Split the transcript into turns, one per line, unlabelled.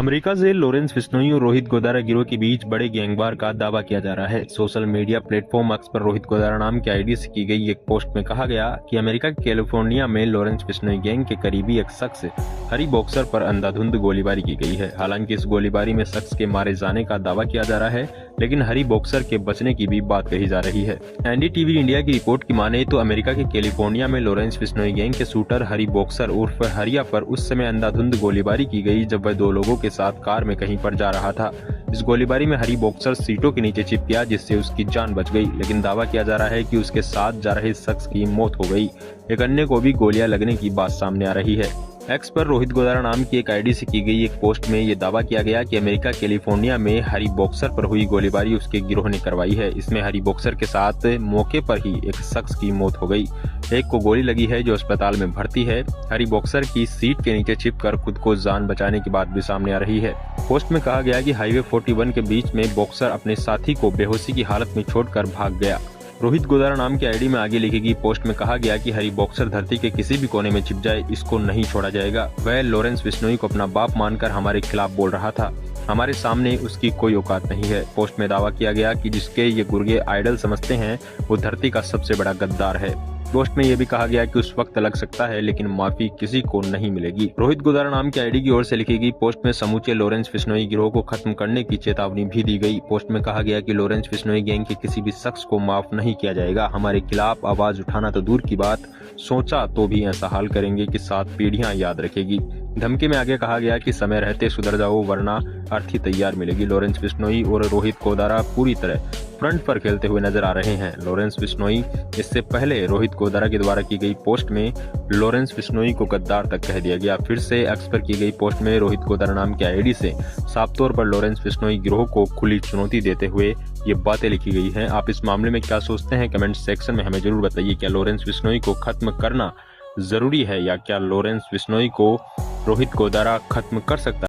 America से Lawrence Bishnoi और रोहित गोदारा गिरोह के बीच बड़े गैंगवार का दावा किया जा रहा है। सोशल मीडिया प्लेटफॉर्म एक्स पर रोहित गोदारा नाम की आईडी से की गई एक पोस्ट में कहा गया कि अमेरिका के कैलिफोर्निया में लॉरेंस बिश्नोई गैंग के करीबी एक शख्स हरी बॉक्सर पर अंधाधुंध गोलीबारी की गई है। हालांकि इस गोलीबारी में शख्स के मारे जाने का दावा किया जा रहा है, लेकिन हरी बॉक्सर के बचने की भी बात कही जा रही है। एनडीटीवी इंडिया की रिपोर्ट की माने तो अमेरिका के कैलिफोर्निया में लॉरेंस बिश्नोई गैंग के शूटर हरी बॉक्सर उर्फ हरिया पर उस समय अंधाधुंध गोलीबारी की गई जब वह दो लोगों के साथ कार में कहीं पर जा रहा था। इस गोलीबारी में हरी बॉक्सर सीटों के नीचे छिप गया, जिससे उसकी जान बच गई, लेकिन दावा किया जा रहा है कि उसके साथ जा रहे शख्स की मौत हो गई। एक अन्य को भी गोलियां लगने की बात सामने आ रही है। एक्स पर रोहित गोदारा नाम की एक आईडी से की गई एक पोस्ट में ये दावा किया गया कि अमेरिका कैलिफोर्निया में हरी बॉक्सर पर हुई गोलीबारी उसके गिरोह ने करवाई है। इसमें हरी बॉक्सर के साथ मौके पर ही एक शख्स की मौत हो गई। एक को गोली लगी है जो अस्पताल में भर्ती है। हरी बॉक्सर की सीट के नीचे छिपकर खुद को जान बचाने की बात भी सामने आ रही है। पोस्ट में कहा गया कि हाईवे 41 के बीच में बॉक्सर अपने साथी को बेहोशी की हालत में छोड़कर भाग गया। रोहित गोदारा नाम की आईडी में आगे लिखी गई पोस्ट में कहा गया कि हरी बॉक्सर धरती के किसी भी कोने में छिप जाए, इसको नहीं छोड़ा जाएगा। वह लॉरेंस बिश्नोई को अपना बाप मानकर हमारे खिलाफ बोल रहा था। हमारे सामने उसकी कोई औकात नहीं है। पोस्ट में दावा किया गया कि जिसके ये गुर्गे आइडल समझते हैं, वो धरती का सबसे बड़ा गद्दार है। पोस्ट में यह भी कहा गया कि उस वक्त लग सकता है, लेकिन माफी किसी को नहीं मिलेगी। रोहित गोदारा नाम की आईडी की ओर से लिखी गई पोस्ट में समूचे लॉरेंस बिश्नोई गिरोह को खत्म करने की चेतावनी भी दी गई। पोस्ट में कहा गया कि लॉरेंस बिश्नोई गैंग के किसी भी शख्स को माफ नहीं किया जाएगा। हमारे खिलाफ आवाज उठाना तो दूर की बात, सोचा तो भी ऐसा हाल करेंगे कि 7 पीढ़ियां याद रखेगी। धमकी में आगे कहा गया कि समय रहते सुधर जाओ, वरना अर्थी तैयार मिलेगी। लॉरेंस बिश्नोई और रोहित गोदारा पूरी तरह फ्रंट पर खेलते हुए नजर आ रहे हैं। लॉरेंस बिश्नोई इससे पहले रोहित गोदारा के द्वारा की गई पोस्ट में लॉरेंस बिश्नोई को गद्दार तक कह दिया गया। फिर से एक्स पर की गई पोस्ट में रोहित गोदारा नाम की आईडी से साफ तौर पर लॉरेंस बिश्नोई गिरोह को खुली चुनौती देते हुए ये बातें लिखी गई हैं। आप इस मामले में क्या सोचते हैं? कमेंट सेक्शन में हमें जरूर बताइए। क्या लॉरेंस बिश्नोई को खत्म करना जरूरी है, या क्या लॉरेंस बिश्नोई को रोहित गोदारा खत्म कर सकता है?